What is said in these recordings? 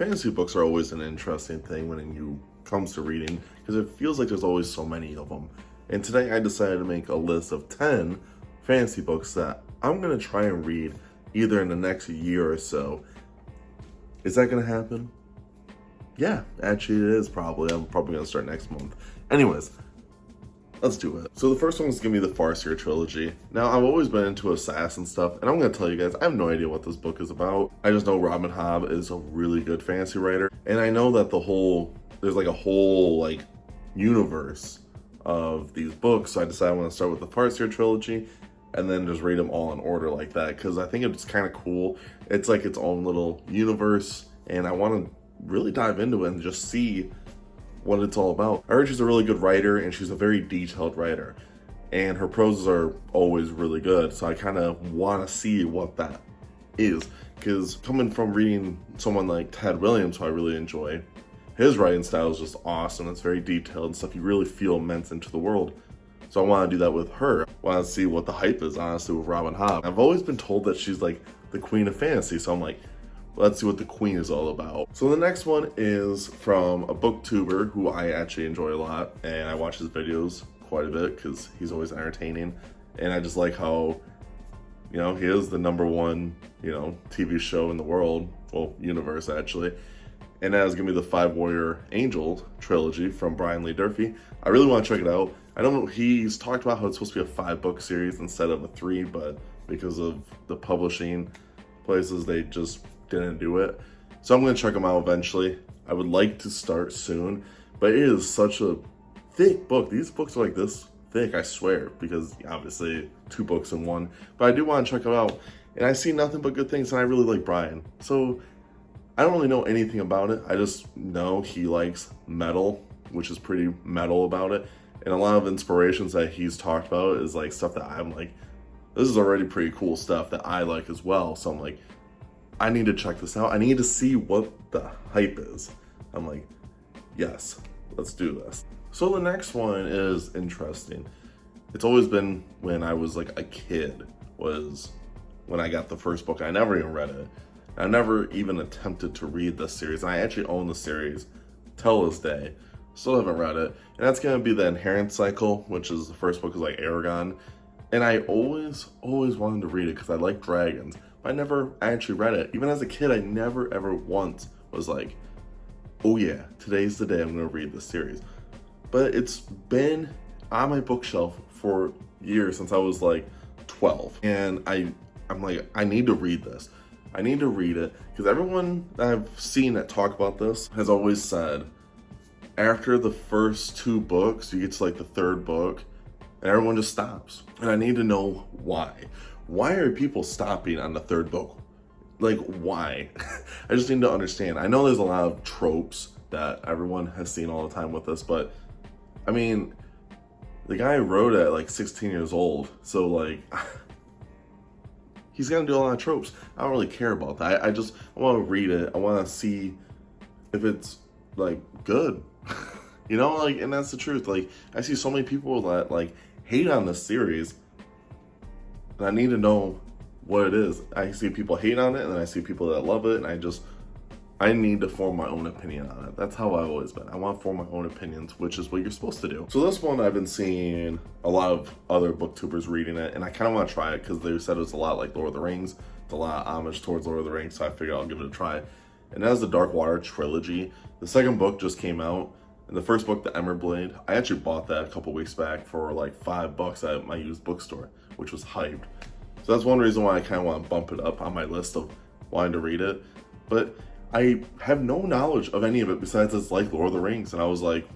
Fantasy books are always an interesting thing when it comes to reading because it feels like there's always so many of them. And today I decided to make a list of 10 fantasy books that I'm going to try and read either in the next year or so. Is that going to happen? Yeah, actually it is probably. I'm probably going to start next month. Anyways, let's do it. So the first one is going to be the Farseer trilogy. Now, I've always been into assassin stuff, and I'm going to tell you guys, I have no idea what this book is about. I just know Robin Hobb is a really good fantasy writer, and I know that there's like a whole universe of these books, so I decided I want to start with the Farseer trilogy, and then just read them all in order like that, because I think it's kind of cool. It's like its own little universe, and I want to really dive into it and just see what it's all about. I heard she's a really good writer, and she's a very detailed writer, and her prose are always really good, so I kind of want to see what that is, because coming from reading someone like Ted Williams, who I really enjoy, his writing style is just awesome. It's very detailed and stuff you really feel immense into the world. So I want to do that with her. I want to see what the hype is, honestly, with Robin Hobb. I've always been told that she's like the queen of fantasy, so I'm like, let's see what the queen is all about. So the next one is from a booktuber who I actually enjoy a lot, and I watch his videos quite a bit because he's always entertaining, and I just like how, he is the #1, TV show in the world, well, universe actually, and that is gonna be the 5 Warrior Angel trilogy from Brian Lee Durfee. I really want to check it out. I don't know, he's talked about how it's supposed to be a 5-book series instead of a 3, but because of the publishing places, they just didn't do it. So I'm going to check them out eventually. I would like to start soon, but it is such a thick book. These books are like this thick, I swear, because obviously 2 books in one, but I do want to check it out, and I see nothing but good things, and I really like Brian. So I don't really know anything about it. I just know he likes metal, which is pretty metal about it, and a lot of inspirations that he's talked about is like stuff that I'm like, this is already pretty cool stuff that I like as well. So I'm like, I need to check this out. I need to see what the hype is. I'm like, yes, let's do this. So the next one is interesting. It's always been when I was like a kid, was when I got the first book. I never even read it. I never even attempted to read this series. And I actually own the series till this day. Still haven't read it. And that's gonna be the Inherent Cycle, which is the first book is like Aragon. And I always wanted to read it because I like dragons. I never actually read it. Even as a kid, I never ever once was like, oh yeah, today's the day I'm gonna read this series. But it's been on my bookshelf for years, since I was like 12. And I'm like, I need to read this. I need to read it, because everyone that I've seen that talk about this has always said, after the first 2 books, you get to like the 3rd book, and everyone just stops. And I need to know why. Why are people stopping on the 3rd book? Like, why? I just need to understand. I know there's a lot of tropes that everyone has seen all the time with this, but I mean, the guy wrote it at like 16 years old, so like, he's gonna do a lot of tropes. I don't really care about that. I want to read it. I want to see if it's like good, and that's the truth. Like, I see so many people that like hate on this series, and I need to know what it is. I see people hate on it, and then I see people that love it, and I need to form my own opinion on it. That's how I've always been. I want to form my own opinions, which is what you're supposed to do. So this one, I've been seeing a lot of other booktubers reading it, and I kind of want to try it because they said it was a lot like Lord of the Rings. It's a lot of homage towards Lord of the Rings, so I figured I'll give it a try. And that is the Dark Water trilogy. The 2nd book just came out, and the 1st book, The Emberblade, I actually bought that a couple weeks back for like $5 at my used bookstore, which was hyped. So that's one reason why I kind of want to bump it up on my list of wanting to read it. But I have no knowledge of any of it besides it's like Lord of the Rings, and I was like,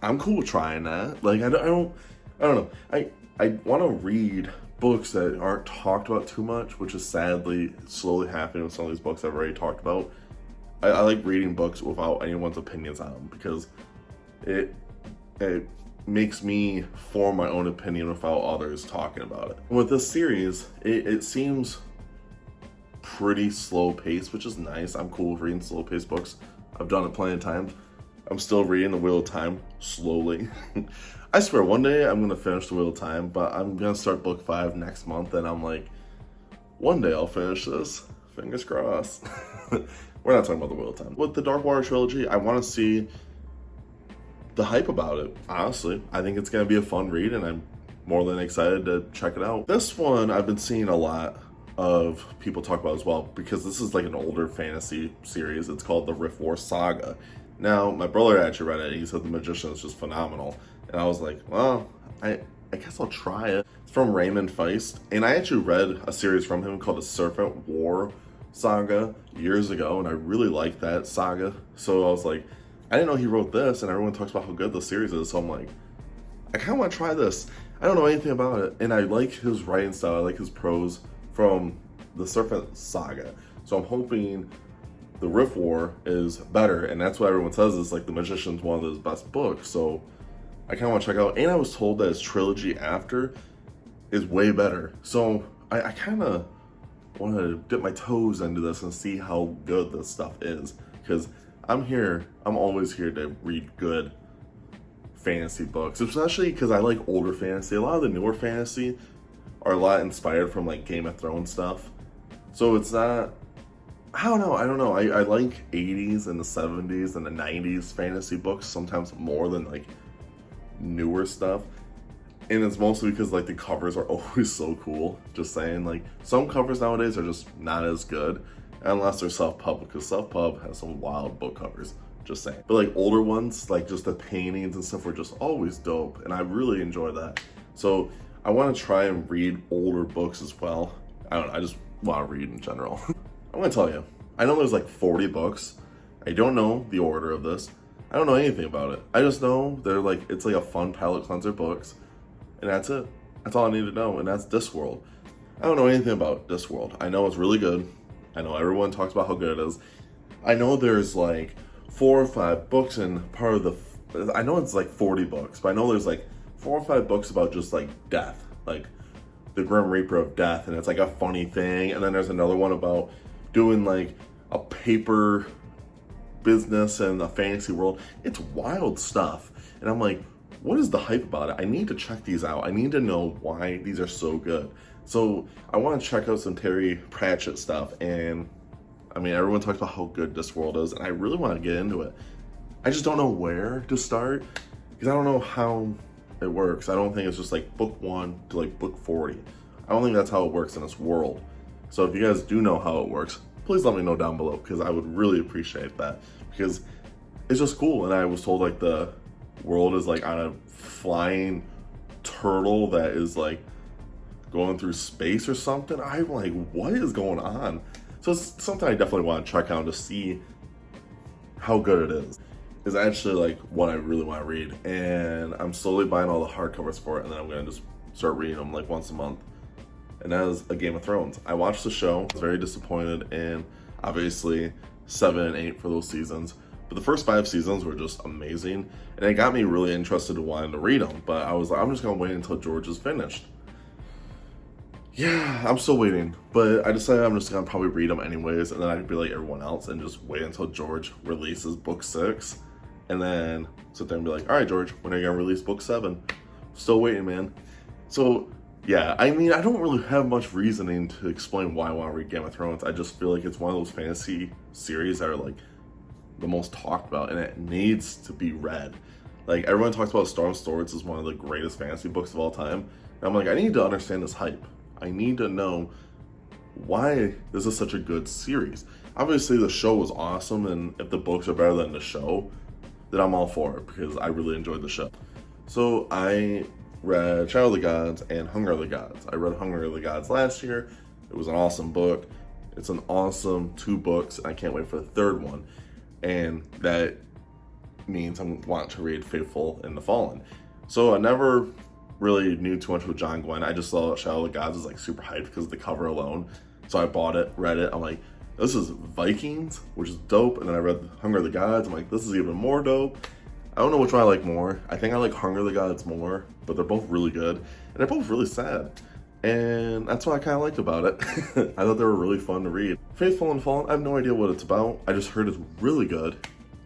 I'm cool with trying that. Like, I don't know. I want to read books that aren't talked about too much, which is sadly slowly happening with some of these books I've already talked about. I like reading books without anyone's opinions on them, because it makes me form my own opinion without others talking about it. With this series, it seems pretty slow paced, which is nice. I'm cool with reading slow paced books. I've done it plenty of times. I'm still reading The Wheel of Time slowly. I swear one day I'm gonna finish The Wheel of Time, but I'm gonna start book 5 next month, and I'm like, one day I'll finish this. Fingers crossed. We're not talking about the Wheel of Time. With the Darkwater trilogy, I want to see the hype about it. Honestly, I think it's going to be a fun read, and I'm more than excited to check it out. This one I've been seeing a lot of people talk about as well, because this is like an older fantasy series. It's called the Rift War Saga. Now, my brother actually read it. He said The Magician is just phenomenal. And I was like, well, I guess I'll try it. It's from Raymond Feist. And I actually read a series from him called the Serpent War Saga years ago, and I really liked that saga. So I was like, I didn't know he wrote this, and everyone talks about how good the series is. So I'm like, I kind of want to try this. I don't know anything about it, and I like his writing style. I like his prose from the Serpent Saga. So I'm hoping the Rift War is better, and that's what everyone says is like The Magician's one of his best books. So I kind of want to check out. And I was told that his trilogy after is way better. So I kind of want to dip my toes into this and see how good this stuff is, because I'm always here to read good fantasy books, especially because I like older fantasy. A lot of the newer fantasy are a lot inspired from like Game of Thrones stuff. So it's not, I don't know. I like 80s and the 70s and the 90s fantasy books sometimes more than like newer stuff. And it's mostly because like the covers are always so cool. Just saying, like some covers nowadays are just not as good unless they're self-pub, because self-pub has some wild book covers. Just saying. But like older ones, like just the paintings and stuff were just always dope, and I really enjoy that. So I want to try and read older books as well. I don't know, I just want to read in general. I'm going to tell you, I know there's like 40 books. I don't know the order of this. I don't know anything about it. I just know they're like, it's like a fun palate cleanser books, and that's it. That's all I need to know, and that's Discworld. I don't know anything about Discworld. I know it's really good. I know everyone talks about how good it is. I know there's like 4 or 5 books and part of the, I know it's like 40 books, but I know there's like 4 or 5 books about just like death, like the Grim Reaper of death, and it's like a funny thing. And then there's another one about doing like a paper business in the fantasy world. It's wild stuff, and I'm like, what is the hype about it? I need to check these out. I need to know why these are so good. So I want to check out some Terry Pratchett stuff, and I mean, everyone talks about how good Discworld is, and I really want to get into it. I just don't know where to start, because I don't know how it works. I don't think it's just like book 1 to like book 40. I don't think that's how it works in this world. So if you guys do know how it works, please let me know down below, because I would really appreciate that, because it's just cool. And I was told like the world is like on a flying turtle that is like going through space or something. I'm like, what is going on? So it's something I definitely want to check out to see how good it is. It's actually like what I really want to read, and I'm slowly buying all the hardcovers for it, and then I'm gonna just start reading them like once a month. And that is a Game of Thrones. I watched the show, I was very disappointed in obviously 7 and 8 for those seasons, but the first 5 seasons were just amazing, and it got me really interested in wanting to read them. But I was like, I'm just gonna wait until George is finished. Yeah, I'm still waiting, but I decided I'm just gonna probably read them anyways, and then I could be like everyone else and just wait until George releases book 6, and then sit there and be like, all right, George, when are you gonna release book 7? Still waiting, man. So yeah, I mean, I don't really have much reasoning to explain why I want to read Game of Thrones. I just feel like it's one of those fantasy series that are like the most talked about, and it needs to be read. Like everyone talks about Storm Swords as one of the greatest fantasy books of all time, and I'm like, I need to understand this hype. I need to know why this is such a good series. Obviously, the show was awesome, and if the books are better than the show, then I'm all for it, because I really enjoyed the show. So I read Shadow of the Gods and Hunger of the Gods. I read Hunger of the Gods last year. It was an awesome book. It's an awesome 2 books, and I can't wait for the 3rd one. And that means I want to read Faithful and the Fallen. So I never really knew too much with John Gwen. I just saw Shadow of the Gods was like super hyped because of the cover alone. So I bought it, read it. I'm like, this is Vikings, which is dope. And then I read Hunger of the Gods. I'm like, this is even more dope. I don't know which one I like more. I think I like Hunger of the Gods more, but they're both really good. And they're both really sad. And that's what I kind of liked about it. I thought they were really fun to read. Faithful and Fallen, I have no idea what it's about. I just heard it's really good.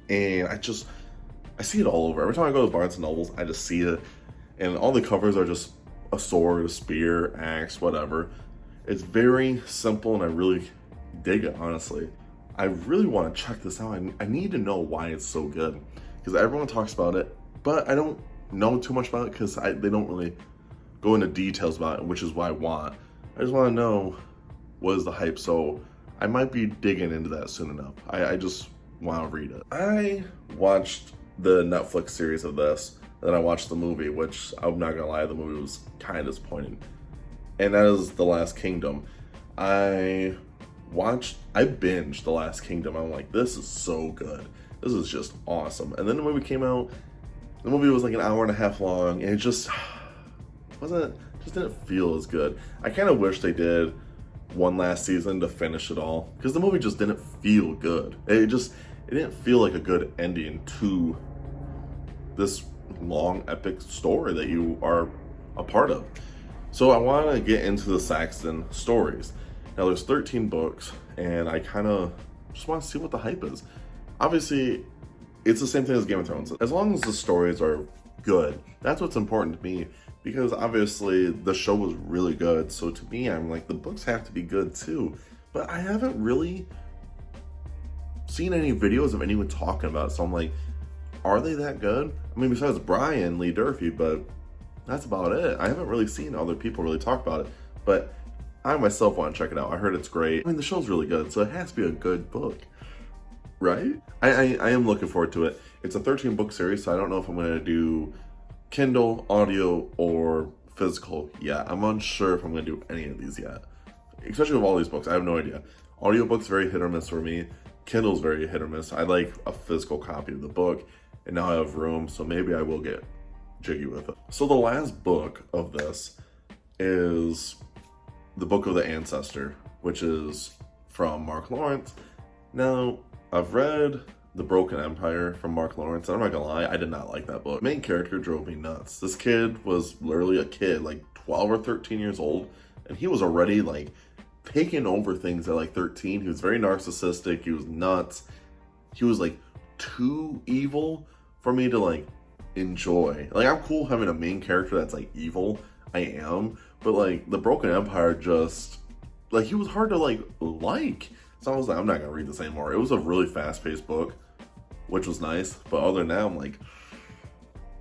And I see it all over. Every time I go to Barnes & Nobles, I just see it. And all the covers are just a sword, a spear, axe, whatever. It's very simple, and I really dig it, honestly. I really want to check this out. I need to know why it's so good, because everyone talks about it, but I don't know too much about it because they don't really go into details about it, which is what I want. I just want to know what is the hype, so I might be digging into that soon enough. I just want to read it. I watched the Netflix series of this, and then I watched the movie, which I'm not gonna lie, the movie was kind of disappointing. And that is The Last Kingdom. I binged The Last Kingdom. I'm like, this is so good. This is just awesome. And then the movie came out. The movie was like an hour and a half long, and it just didn't feel as good. I kind of wish they did one last season to finish it all, because the movie just didn't feel good. It didn't feel like a good ending to this long epic story that you are a part of. So I want to get into the Saxon stories. Now there's 13 books, and I kind of just want to see what the hype is. Obviously, it's the same thing as Game of Thrones. As long as the stories are good, that's what's important to me, because obviously the show was really good. So to me, I'm like, the books have to be good too. But I haven't really seen any videos of anyone talking about it. So I'm like, are they that good? I mean, besides Brian Lee Durfee, but that's about it. I haven't really seen other people really talk about it, but I myself want to check it out. I heard it's great. I mean, the show's really good, so it has to be a good book, right? I am looking forward to it. It's a 13 book series, so I don't know if I'm going to do Kindle, audio, or physical yet. I'm unsure if I'm going to do any of these yet, especially with all these books. I have no idea. Audiobook's very hit or miss for me. Kindle's very hit or miss. I like a physical copy of the book, and now I have room, so maybe I will get jiggy with it. So the last book of this is the Book of the Ancestor, which is from Mark Lawrence. Now, I've read The Broken Empire from Mark Lawrence, and I'm not gonna lie, I did not like that book. The main character drove me nuts. This kid was literally a kid, like 12 or 13 years old, and he was already like taking over things at like 13. He was very narcissistic, he was nuts. He was like too evil for me to like enjoy. Like, I'm cool having a main character that's like evil, I am, but like the Broken Empire, just like, he was hard to like. So I was like, I'm not gonna read this anymore. It was a really fast-paced book, which was nice, but other than that, I'm like,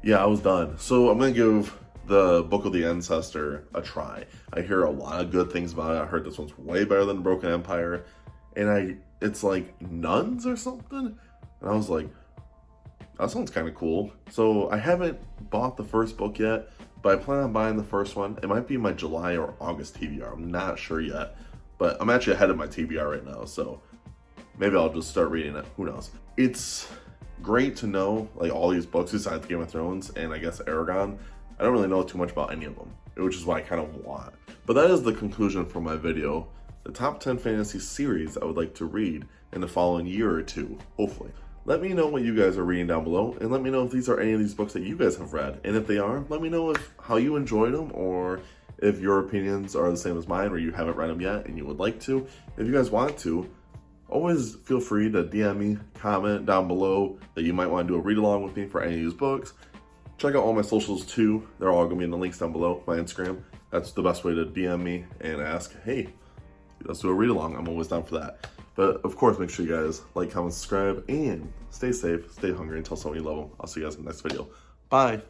yeah, I was done. So I'm gonna give the Book of the Ancestor a try. I hear a lot of good things about it. I heard this one's way better than Broken Empire, and it's like nuns or something, and I was like, that sounds kind of cool. So I haven't bought the first book yet, but I plan on buying the first one. It might be my July or August TBR. I'm not sure yet, but I'm actually ahead of my TBR right now, so maybe I'll just start reading it. Who knows? It's great to know like all these books besides Game of Thrones and I guess Aragon. I don't really know too much about any of them, which is what I kind of want. But that is the conclusion for my video. The top 10 fantasy series I would like to read in the following year or two, hopefully. Let me know what you guys are reading down below, and let me know if these are any of these books that you guys have read. And if they are, let me know how you enjoyed them, or if your opinions are the same as mine, or you haven't read them yet and you would like to. If you guys want to, always feel free to DM me, comment down below that you might want to do a read along with me for any of these books. Check out all my socials too. They're all going to be in the links down below. My Instagram, that's the best way to DM me and ask, hey, let's do a read along. I'm always down for that. But of course, make sure you guys like, comment, subscribe, and stay safe, stay hungry, and tell someone you love them. I'll see you guys in the next video. Bye.